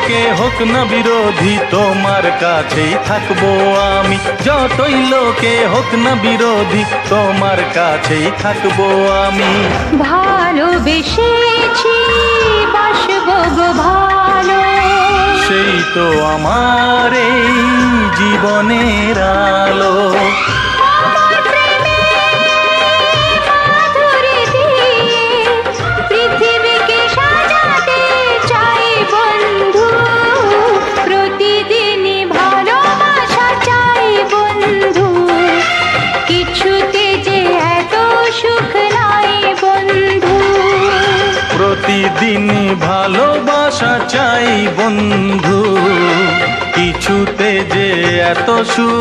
লোকে হোক না বিরোধী, তোমার কাছেই থাকবো আমি। যতই লোকে হোক না বিরোধী, তোমার কাছেই থাকবো আমি। ভালোবেসেছি বাসবো গো ভালো, সেই তো আমার এই জীবনের আলো। আমার প্রেমে মাধুরী দিয়ে পৃথিবীকে সাজাতে চাই বন্ধু, প্রতিদিনই ভালোবাসা চাই বন্ধু, কিছুতে যে এত সুখ নাই বন্ধু। প্রতিদিন ভালোবাসা চাই বন্ধু, কিছুতে যে এত সুখ